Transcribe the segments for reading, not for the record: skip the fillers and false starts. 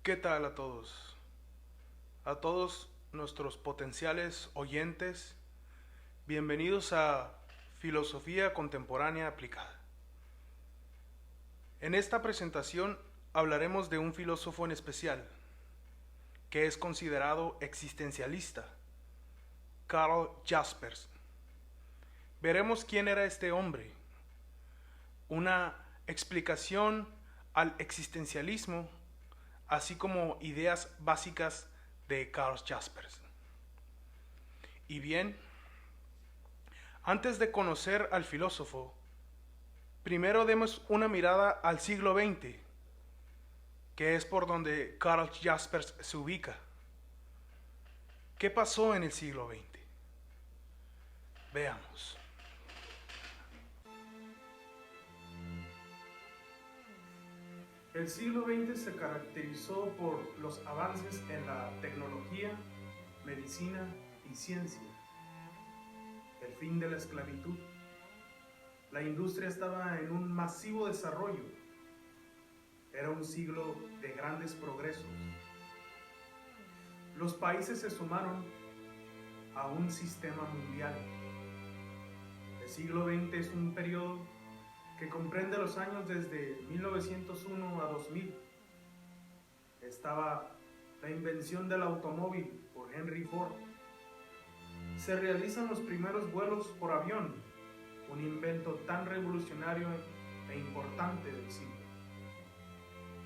¿Qué tal a todos? A todos nuestros potenciales oyentes, bienvenidos a Filosofía Contemporánea Aplicada. En esta presentación hablaremos de un filósofo en especial, que es considerado existencialista, Karl Jaspers. Veremos quién era este hombre, una explicación al existencialismo, así como ideas básicas de Karl Jaspers. Y bien, antes de conocer al filósofo, primero demos una mirada al siglo XX, que es por donde Karl Jaspers se ubica. ¿Qué pasó en el siglo XX? Veamos. El siglo XX se caracterizó por los avances en la tecnología, medicina y ciencia. El fin de la esclavitud. La industria estaba en un masivo desarrollo. Era un siglo de grandes progresos. Los países se sumaron a un sistema mundial. El siglo XX es un periodo que comprende los años desde 1901 a 2000. Estaba la invención del automóvil por Henry Ford. Se realizan los primeros vuelos por avión, un invento tan revolucionario e importante del siglo.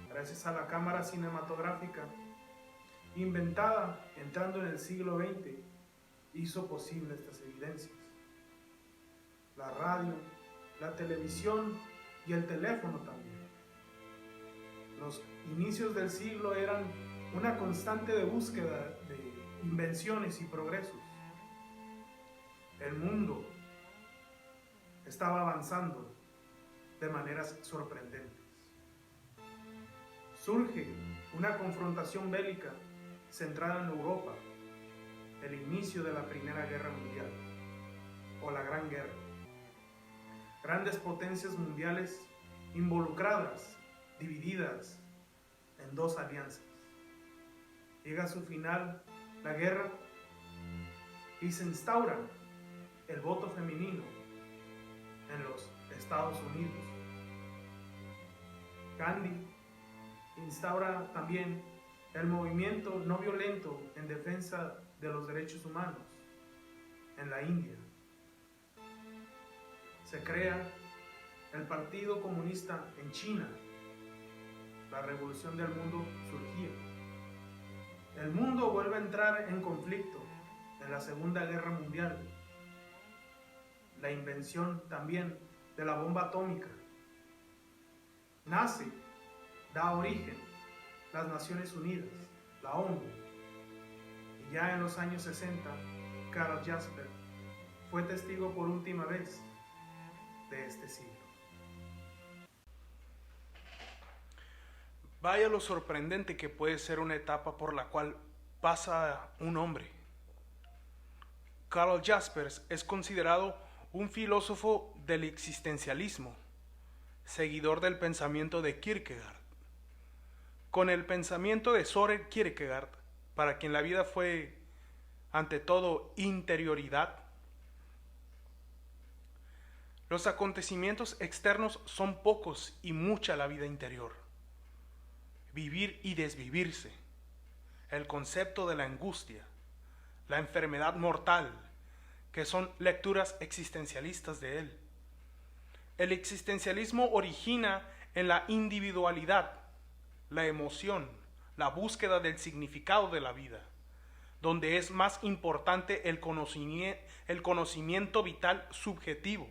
Gracias a la cámara cinematográfica, inventada entrando en el siglo XX, hizo posible estas evidencias. La radio, la televisión y el teléfono también. Los inicios del siglo eran una constante de búsqueda de invenciones y progresos. El mundo estaba avanzando de maneras sorprendentes. Surge una confrontación bélica centrada en Europa, el inicio de la Primera Guerra Mundial, o la Gran Guerra. Grandes potencias mundiales involucradas, divididas en dos alianzas. Llega a su final la guerra y se instaura el voto femenino en los Estados Unidos. Gandhi instaura también el movimiento no violento en defensa de los derechos humanos en la India. Se crea el Partido Comunista en China. La revolución del mundo surgía. El mundo vuelve a entrar en conflicto en la Segunda Guerra Mundial. La invención también de la bomba atómica. Nace, da origen, las Naciones Unidas, la ONU. Y ya en los años 60, Karl Jaspers fue testigo por última vez de este siglo. Vaya lo sorprendente que puede ser una etapa por la cual pasa un hombre. Karl Jaspers es considerado un filósofo del existencialismo, seguidor del pensamiento de Kierkegaard. Con el pensamiento de Søren Kierkegaard, para quien la vida fue ante todo interioridad, los acontecimientos externos son pocos y mucha la vida interior. Vivir y desvivirse, el concepto de la angustia, la enfermedad mortal, que son lecturas existencialistas de él. El existencialismo origina en la individualidad, la emoción, la búsqueda del significado de la vida, donde es más importante el conocimiento vital subjetivo.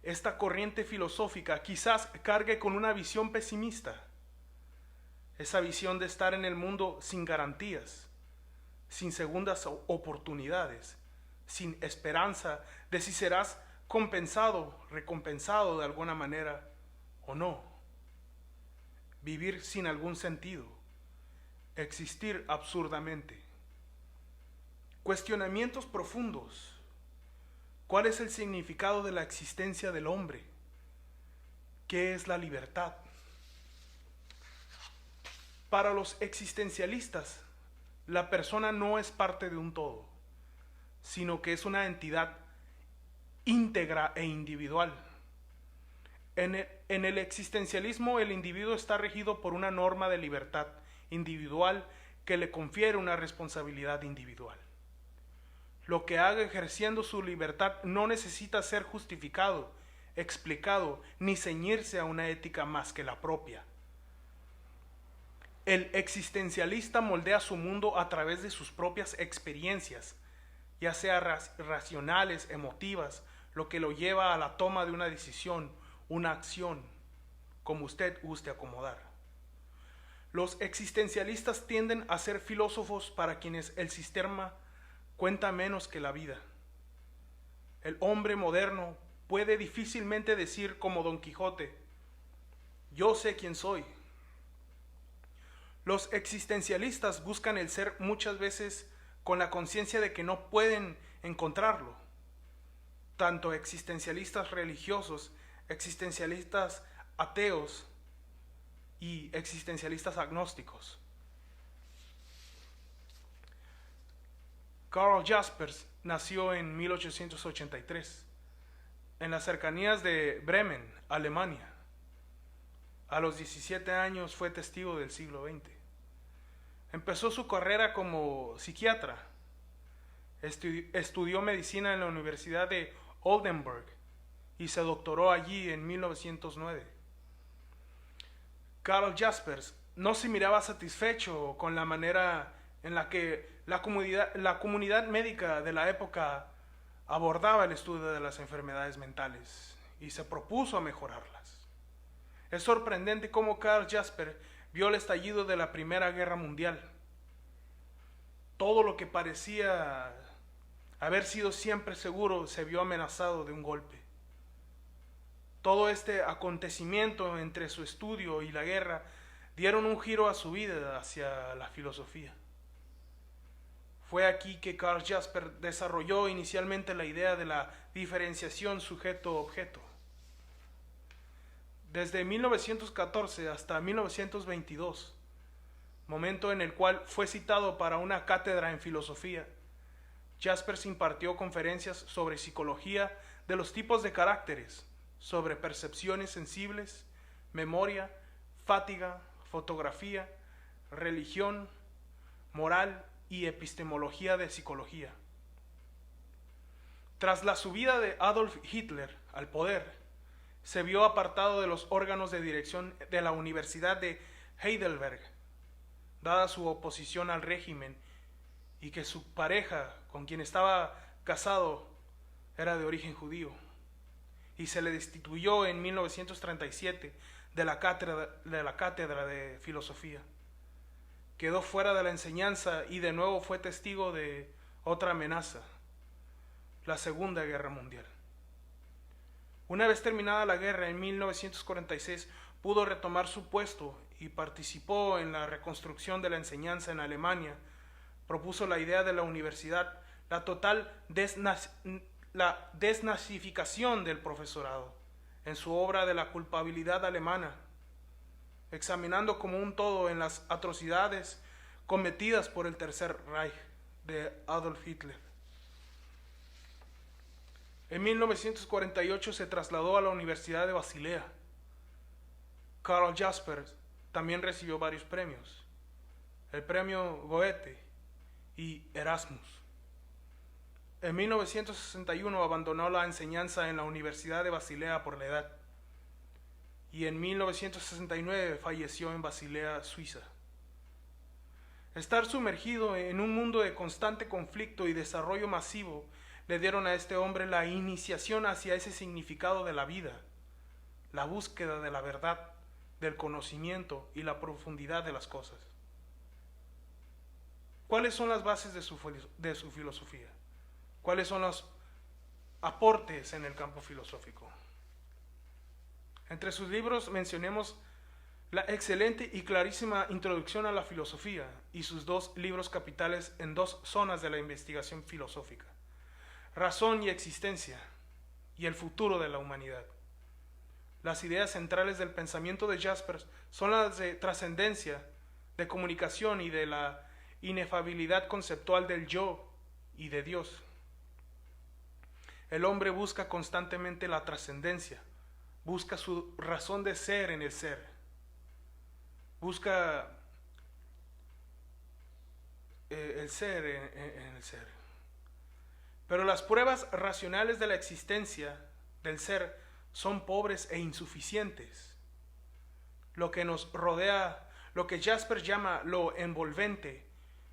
Esta corriente filosófica quizás cargue con una visión pesimista, esa visión de estar en el mundo sin garantías, sin segundas oportunidades, sin esperanza de si serás compensado, recompensado de alguna manera o no. Vivir sin algún sentido, existir absurdamente. Cuestionamientos profundos. ¿Cuál es el significado de la existencia del hombre? ¿Qué es la libertad? Para los existencialistas, la persona no es parte de un todo, sino que es una entidad íntegra e individual. En el existencialismo, el individuo está regido por una norma de libertad individual que le confiere una responsabilidad individual. Lo que haga ejerciendo su libertad no necesita ser justificado, explicado, ni ceñirse a una ética más que la propia. El existencialista moldea su mundo a través de sus propias experiencias, ya sea racionales, emotivas, lo que lo lleva a la toma de una decisión, una acción, como usted guste acomodar. Los existencialistas tienden a ser filósofos para quienes el sistema cuenta menos que la vida. El hombre moderno puede difícilmente decir como Don Quijote: yo sé quién soy. Los existencialistas buscan el ser muchas veces con la conciencia de que no pueden encontrarlo. Tanto existencialistas religiosos, existencialistas ateos y existencialistas agnósticos. Karl Jaspers nació en 1883 en las cercanías de Bremen, Alemania. A los 17 años fue testigo del siglo XX. Empezó su carrera como psiquiatra. Estudió medicina en la Universidad de Oldenburg y se doctoró allí en 1909. Karl Jaspers no se miraba satisfecho con la manera en la que la comunidad médica de la época abordaba el estudio de las enfermedades mentales y se propuso a mejorarlas. Es sorprendente cómo Karl Jaspers vio el estallido de la Primera Guerra Mundial. Todo lo que parecía haber sido siempre seguro se vio amenazado de un golpe. Todo este acontecimiento entre su estudio y la guerra dieron un giro a su vida hacia la filosofía. Fue aquí que Karl Jaspers desarrolló inicialmente la idea de la diferenciación sujeto-objeto. Desde 1914 hasta 1922, momento en el cual fue citado para una cátedra en filosofía, Jaspers impartió conferencias sobre psicología de los tipos de caracteres, sobre percepciones sensibles, memoria, fatiga, fotografía, religión, moral y epistemología de psicología. Tras la subida de Adolf Hitler al poder, se vio apartado de los órganos de dirección de la Universidad de Heidelberg, dada su oposición al régimen y que su pareja, con quien estaba casado, era de origen judío, y se le destituyó en 1937 de la cátedra de filosofía. Quedó fuera de la enseñanza y de nuevo fue testigo de otra amenaza, la Segunda Guerra Mundial. Una vez terminada la guerra, en 1946, pudo retomar su puesto y participó en la reconstrucción de la enseñanza en Alemania. Propuso la idea de la universidad, la total desnazificación del profesorado, en su obra de la culpabilidad alemana, examinando como un todo en las atrocidades cometidas por el Tercer Reich de Adolf Hitler. En 1948 se trasladó a la Universidad de Basilea. Karl Jaspers también recibió varios premios, el premio Goethe y Erasmus. En 1961 abandonó la enseñanza en la Universidad de Basilea por la edad y en 1969 falleció en Basilea, Suiza. Estar sumergido en un mundo de constante conflicto y desarrollo masivo le dieron a este hombre la iniciación hacia ese significado de la vida, la búsqueda de la verdad, del conocimiento y la profundidad de las cosas. ¿Cuáles son las bases de su filosofía? ¿Cuáles son los aportes en el campo filosófico? Entre sus libros mencionemos la excelente y clarísima Introducción a la Filosofía y sus dos libros capitales en dos zonas de la investigación filosófica: Razón y Existencia y El futuro de la humanidad. Las ideas centrales del pensamiento de Jaspers son las de trascendencia, de comunicación y de la inefabilidad conceptual del yo y de Dios. El hombre busca constantemente la trascendencia, busca su razón de ser en el ser, busca el ser en el ser. Pero las pruebas racionales de la existencia del ser son pobres e insuficientes. Lo que nos rodea, lo que Jaspers llama lo envolvente,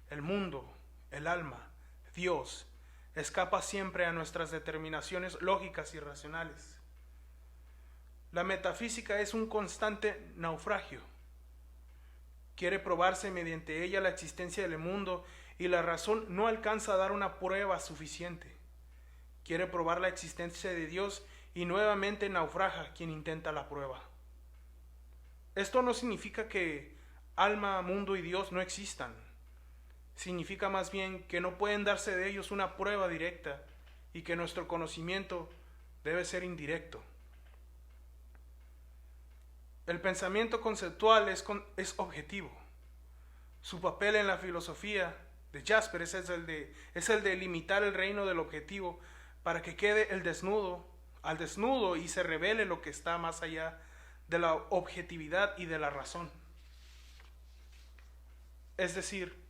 el mundo, el alma, Dios, escapa siempre a nuestras determinaciones lógicas y racionales. La metafísica es un constante naufragio. Quiere probarse mediante ella la existencia del mundo y la razón no alcanza a dar una prueba suficiente. Quiere probar la existencia de Dios y nuevamente naufraga quien intenta la prueba. Esto no significa que alma, mundo y Dios no existan. Significa más bien que no pueden darse de ellos una prueba directa y que nuestro conocimiento debe ser indirecto. El pensamiento conceptual es objetivo. Su papel en la filosofía de Jaspers es el de limitar el reino del objetivo para que quede al desnudo y se revele lo que está más allá de la objetividad y de la razón. Es decir,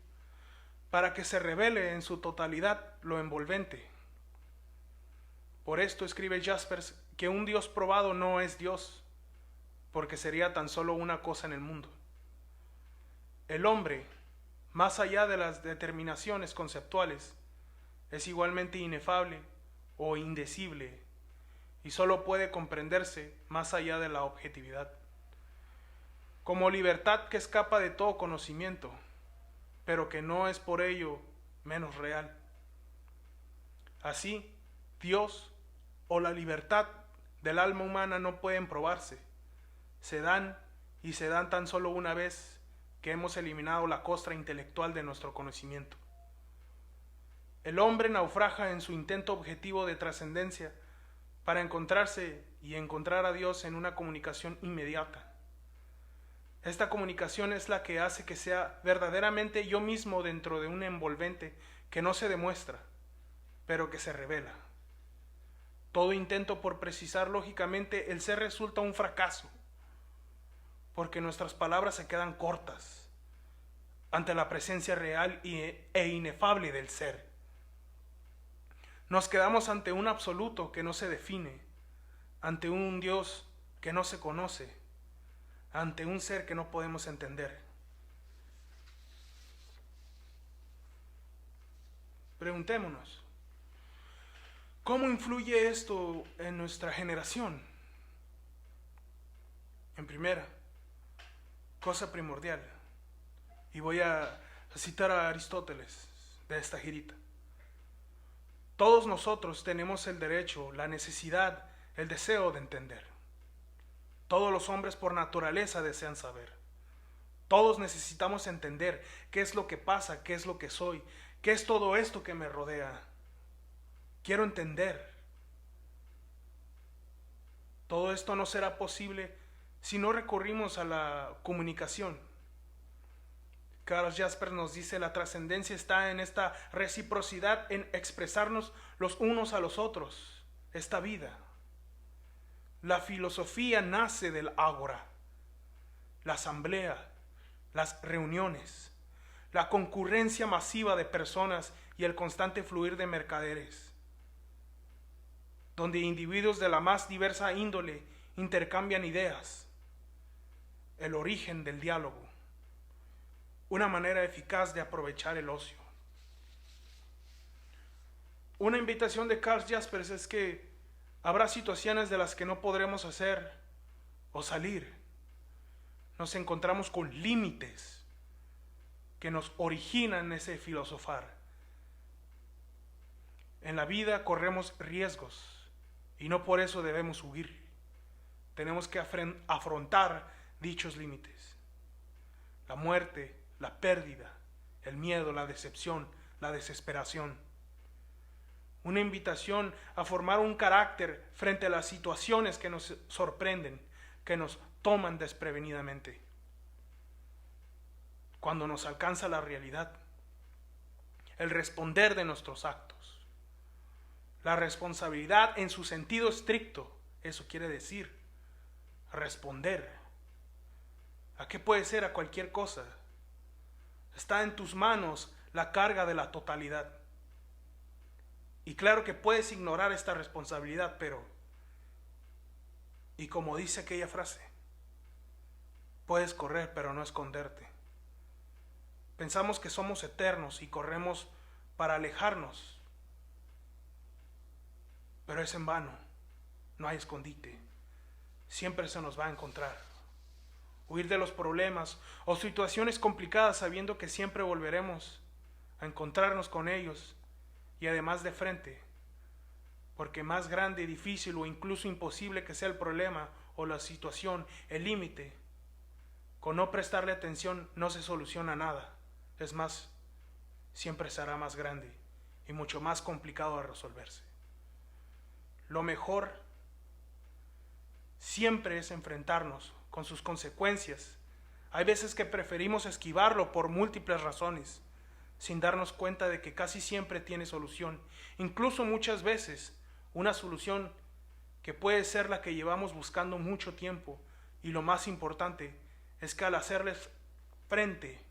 para que se revele en su totalidad lo envolvente. Por esto escribe Jaspers que un Dios probado no es Dios, porque sería tan solo una cosa en el mundo. El hombre, más allá de las determinaciones conceptuales, es igualmente inefable o indecible y solo puede comprenderse más allá de la objetividad. Como libertad que escapa de todo conocimiento, pero que no es por ello menos real. Así, Dios o la libertad del alma humana no pueden probarse. Se dan y se dan tan solo una vez que hemos eliminado la costra intelectual de nuestro conocimiento. El hombre naufraga en su intento objetivo de trascendencia para encontrarse y encontrar a Dios en una comunicación inmediata. Esta comunicación es la que hace que sea verdaderamente yo mismo dentro de un envolvente que no se demuestra, pero que se revela. Todo intento por precisar lógicamente el ser resulta un fracaso, porque nuestras palabras se quedan cortas ante la presencia real e inefable del ser. Nos quedamos ante un absoluto que no se define, ante un Dios que no se conoce, ante un ser que no podemos entender. Preguntémonos, ¿cómo influye esto en nuestra generación? En primera, cosa primordial, y voy a citar a Aristóteles de esta girita. Todos nosotros tenemos el derecho, la necesidad, el deseo de entender. Todos los hombres por naturaleza desean saber. Todos necesitamos entender qué es lo que pasa, qué es lo que soy, qué es todo esto que me rodea. Quiero entender. Todo esto no será posible si no recurrimos a la comunicación. Karl Jaspers nos dice: la trascendencia está en esta reciprocidad, en expresarnos los unos a los otros, esta vida. La filosofía nace del ágora, la asamblea, las reuniones, la concurrencia masiva de personas y el constante fluir de mercaderes, donde individuos de la más diversa índole intercambian ideas, el origen del diálogo, una manera eficaz de aprovechar el ocio. Una invitación de Karl Jaspers es que habrá situaciones de las que no podremos hacer o salir. Nos encontramos con límites que nos originan ese filosofar. En la vida corremos riesgos y no por eso debemos huir. Tenemos que afrontar dichos límites. La muerte, la pérdida, el miedo, la decepción, la desesperación. Una invitación a formar un carácter frente a las situaciones que nos sorprenden, que nos toman desprevenidamente. cuando nos alcanza la realidad, el responder de nuestros actos. La responsabilidad en su sentido estricto, eso quiere decir responder. ¿A qué puede ser? A cualquier cosa. Está en tus manos la carga de la totalidad. Y claro que puedes ignorar esta responsabilidad, pero, y como dice aquella frase, puedes correr pero no esconderte. Pensamos que somos eternos y corremos para alejarnos, pero es en vano. No hay escondite. Siempre se nos va a encontrar. Huir de los problemas o situaciones complicadas sabiendo que siempre volveremos a encontrarnos con ellos, y además de frente, porque más grande, difícil o incluso imposible que sea el problema o la situación, el límite, con no prestarle atención no se soluciona nada. Es más, siempre será más grande y mucho más complicado de resolverse. Lo mejor siempre es enfrentarnos con sus consecuencias. Hay veces que preferimos esquivarlo por múltiples razones, sin darnos cuenta de que casi siempre tiene solución, incluso muchas veces una solución que puede ser la que llevamos buscando mucho tiempo, y lo más importante es que al hacerles frente,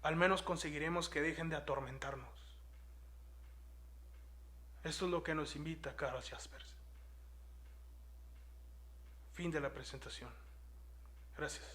al menos conseguiremos que dejen de atormentarnos. Esto es lo que nos invita Carl Jaspers. Fin de la presentación. Gracias.